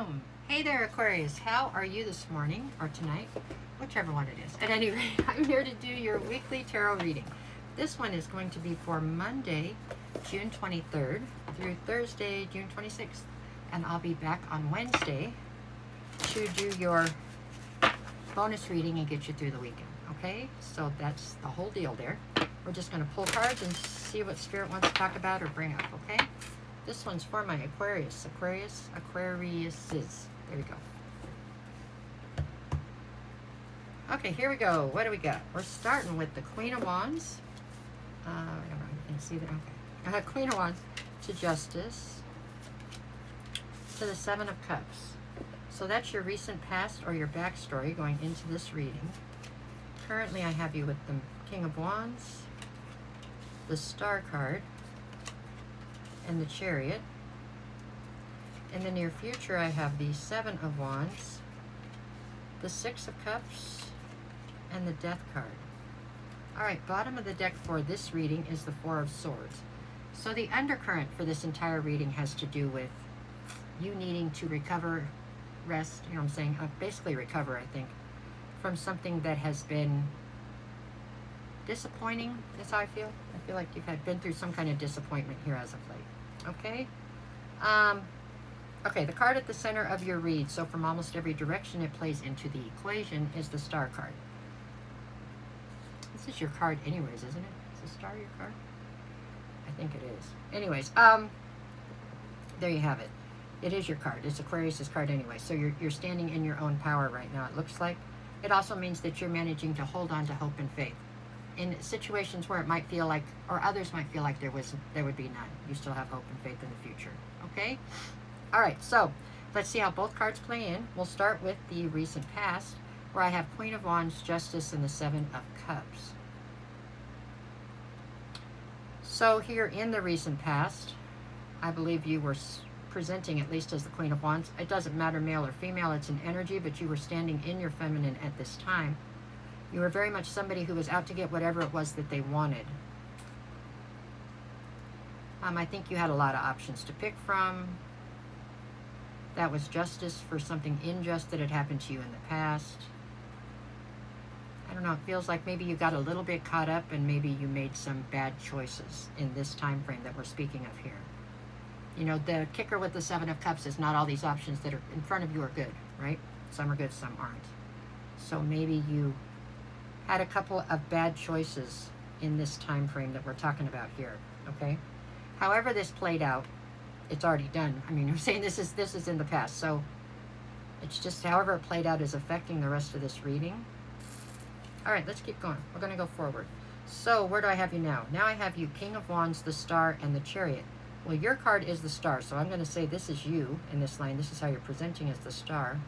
Boom. Hey there, Aquarius. How are you this morning or tonight? Whichever one it is. At any rate, I'm here to do your weekly tarot reading. This one is going to be for Monday, June 23rd through Thursday, June 26th. And I'll be back on Wednesday to do your bonus reading and get you through the weekend. Okay? So that's the whole deal there. We're just going to pull cards and see what Spirit wants to talk about or bring up. Okay? This one's for my Aquarius. Aquariuses. There we go. Okay, here we go. What do we got? We're starting with the Queen of Wands. You can see that. Okay. Queen of Wands to Justice to the Seven of Cups. So that's your recent past or your backstory going into this reading. Currently, I have you with the King of Wands, the Star card, and the Chariot. In the near future, I have the Seven of Wands, the Six of Cups, and the Death card. All right, bottom of the deck for this reading is the Four of Swords. So the undercurrent for this entire reading has to do with you needing to recover, rest, you know what I'm saying? Basically recover, I think, from something that has been disappointing, is how I feel. I feel like you've been through some kind of disappointment here as of late. Okay? Okay, the card at the center of your read, so from almost every direction it plays into the equation, is the Star card. This is your card anyways, isn't it? Is the Star your card? I think it is. Anyways, there you have it. It is your card. It's Aquarius's card anyway. So you're standing in your own power right now, it looks like. It also means that you're managing to hold on to hope and faith. In situations where it might feel like, or others might feel like there would be none. You still have hope and faith in the future. Okay? All right, so let's see how both cards play in. We'll start with the recent past, where I have Queen of Wands, Justice, and the Seven of Cups. So here in the recent past, I believe you were presenting at least as the Queen of Wands. It doesn't matter male or female, it's an energy, but you were standing in your feminine at this time. You were very much somebody who was out to get whatever it was that they wanted. I think you had a lot of options to pick from. That was justice for something unjust that had happened to you in the past. I don't know, it feels like maybe you got a little bit caught up and maybe you made some bad choices in this time frame that we're speaking of here. You know, the kicker with the Seven of Cups is not all these options that are in front of you are good, right? Some are good, some aren't. So maybe you had a couple of bad choices in this time frame that we're talking about here, okay? However this played out, it's already done. I mean, I'm saying this is in the past, so it's just however it played out is affecting the rest of this reading. All right, let's keep going. We're going to go forward. So where do I have you now? Now I have you King of Wands, the Star, and the Chariot. Well, your card is the Star, so I'm going to say this is you in this line. This is how you're presenting as the Star.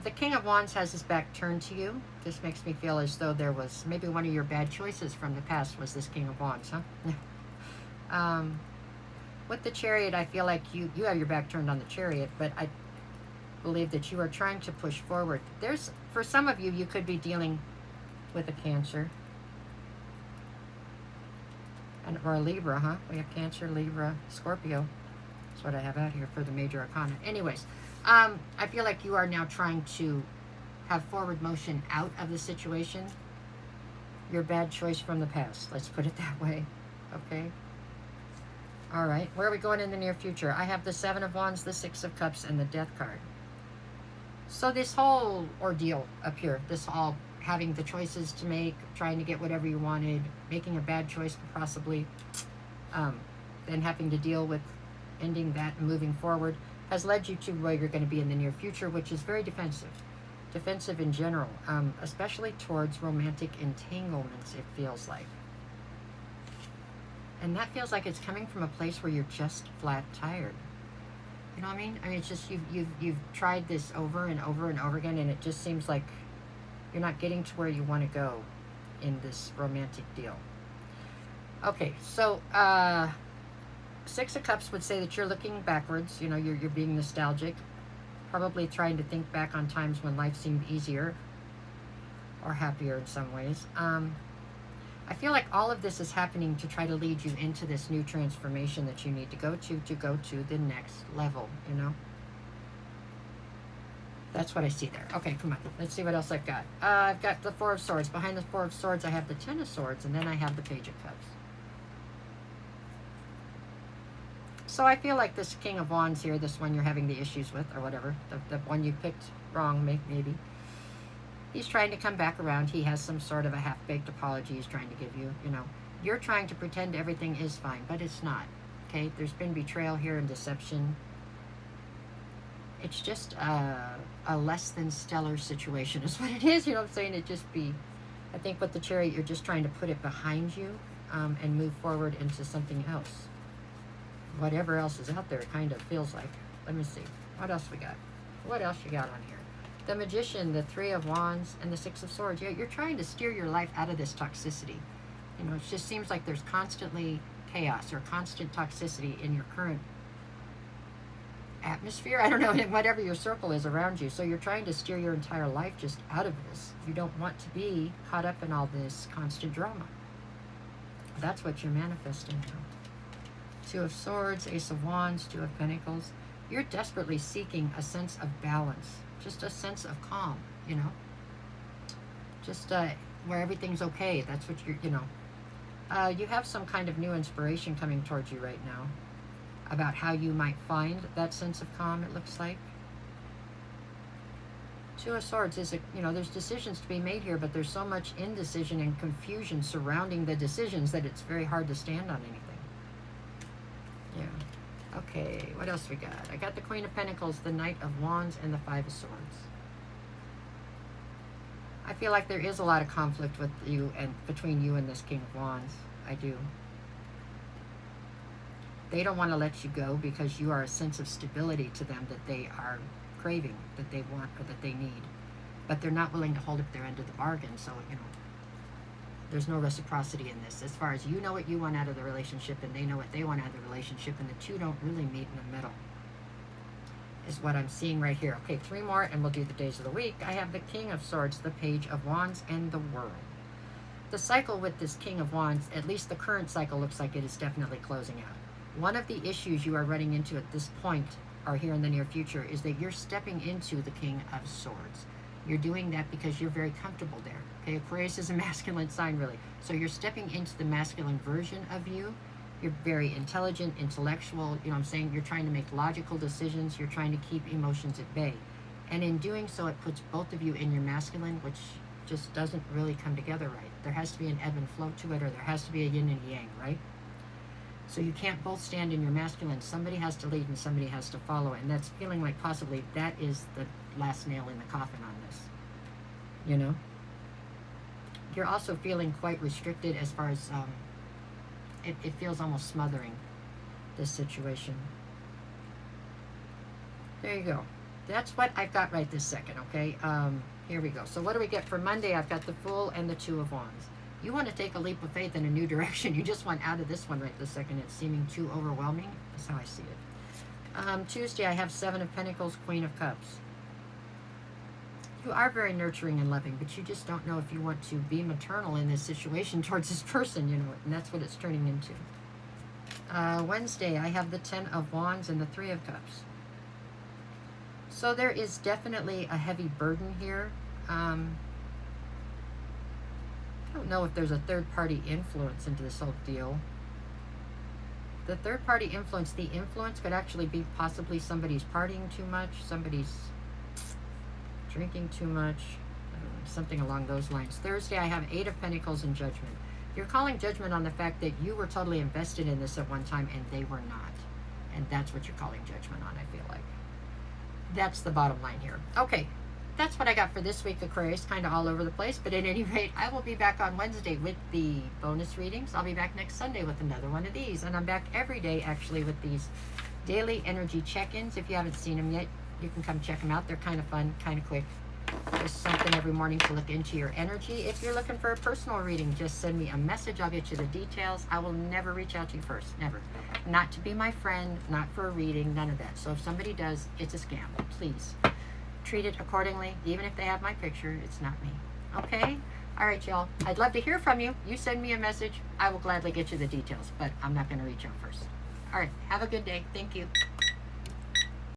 The King of Wands has his back turned to you. This makes me feel as though there was maybe one of your bad choices from the past was this King of Wands, huh? With the Chariot, I feel like you have your back turned on the Chariot, but I believe that you are trying to push forward. For some of you, you could be dealing with a Cancer. Or a Libra, huh? We have Cancer, Libra, Scorpio. That's what I have out here for the major arcana. Anyways, I feel like you are now trying to have forward motion out of the situation. Your bad choice from the past. Let's put it that way. Okay? All right. Where are we going in the near future? I have the Seven of Wands, the Six of Cups, and the Death card. So this whole ordeal up here, this all having the choices to make, trying to get whatever you wanted, making a bad choice possibly, then having to deal with ending that and moving forward, has led you to where you're going to be in the near future, which is very defensive. Defensive in general, especially towards romantic entanglements, it feels like. And that feels like it's coming from a place where you're just flat tired. You know what I mean? I mean, it's just you've tried this over and over and over again, and it just seems like you're not getting to where you want to go in this romantic deal. Okay, so Six of Cups would say that you're looking backwards. You know, you're being nostalgic, probably trying to think back on times when life seemed easier or happier in some ways. I feel like all of this is happening to try to lead you into this new transformation that you need to go to the next level, you know? That's what I see there. Okay, come on. Let's see what else I've got. I've got the Four of Swords. Behind the Four of Swords, I have the Ten of Swords, and then I have the Page of Cups. So I feel like this King of Wands here, this one you're having the issues with, or whatever, the one you picked wrong, maybe. He's trying to come back around. He has some sort of a half-baked apology he's trying to give you, you know. You're trying to pretend everything is fine, but it's not, okay? There's been betrayal here and deception. It's just a less than stellar situation is what it is, you know what I'm saying? It just be, I think with the Chariot, you're just trying to put it behind you and move forward into something else. Whatever else is out there, it kind of feels like. Let me see. What else we got? What else you got on here? The Magician, the Three of Wands, and the Six of Swords. You're trying to steer your life out of this toxicity. You know, it just seems like there's constantly chaos or constant toxicity in your current atmosphere. I don't know, whatever your circle is around you. So you're trying to steer your entire life just out of this. You don't want to be caught up in all this constant drama. That's what you're manifesting now. Two of Swords, Ace of Wands, Two of Pentacles. You're desperately seeking a sense of balance, just a sense of calm, you know, just where everything's okay. That's what you're, you know. You have some kind of new inspiration coming towards you right now about how you might find that sense of calm, it looks like. Two of Swords is, you know, there's decisions to be made here, but there's so much indecision and confusion surrounding the decisions that it's very hard to stand on anything. Yeah. Okay, what else we got? I got the Queen of Pentacles, the Knight of Wands, and the Five of Swords. I feel like there is a lot of conflict with you and between you and this King of Wands. I do. They don't want to let you go because you are a sense of stability to them that they are craving, that they want, or that they need. But they're not willing to hold up their end of the bargain, so, you know, there's no reciprocity in this. As far as you know what you want out of the relationship and they know what they want out of the relationship, and the two don't really meet in the middle, is what I'm seeing right here. Okay, three more and we'll do the days of the week. I have the King of Swords, the Page of Wands, and the World. The cycle with this King of Wands, at least the current cycle, looks like it is definitely closing out. One of the issues you are running into at this point, or here in the near future, is that you're stepping into the King of Swords. You're doing that because you're very comfortable there. Okay, Aquarius is a masculine sign, really. So you're stepping into the masculine version of you. You're very intelligent, intellectual, you know what I'm saying? You're trying to make logical decisions. You're trying to keep emotions at bay. And in doing so, it puts both of you in your masculine, which just doesn't really come together right. There has to be an ebb and flow to it, or there has to be a yin and yang, right? So you can't both stand in your masculine. Somebody has to lead and somebody has to follow. And that's feeling like possibly that is the last nail in the coffin on this, you know? You're also feeling quite restricted as far as, it feels almost smothering, this situation. There you go. That's what I've got right this second, okay? Here we go. So what do we get for Monday? I've got the Fool and the Two of Wands. You want to take a leap of faith in a new direction. You just want out of this one right this second. It's seeming too overwhelming. That's how I see it. Tuesday, I have Seven of Pentacles, Queen of Cups. You are very nurturing and loving, but you just don't know if you want to be maternal in this situation towards this person, you know, and that's what it's turning into. Wednesday, I have the Ten of Wands and the Three of Cups. So there is definitely a heavy burden here. I don't know if there's a third-party influence into this whole deal. The third-party influence, the influence could actually be possibly somebody's partying too much, somebody's drinking too much, something along those lines. Thursday, I have Eight of Pentacles and Judgment. You're calling judgment on the fact that you were totally invested in this at one time and they were not. And that's what you're calling judgment on, I feel like. That's the bottom line here. Okay, that's what I got for this week, Aquarius. Kind of all over the place, but at any rate, I will be back on Wednesday with the bonus readings. I'll be back next Sunday with another one of these, and I'm back every day, actually, with these daily energy check-ins. If you haven't seen them yet, you can come check them out. They're kind of fun, kind of quick. Just something every morning to look into your energy. If you're looking for a personal reading, just send me a message. I'll get you the details. I will never reach out to you first, never. Not to be my friend, not for a reading, none of that. So if somebody does, it's a scam. Please treat it accordingly. Even if they have my picture, it's not me. Okay? All right, y'all. I'd love to hear from you. You send me a message. I will gladly get you the details, but I'm not going to reach out first. All right. Have a good day. Thank you.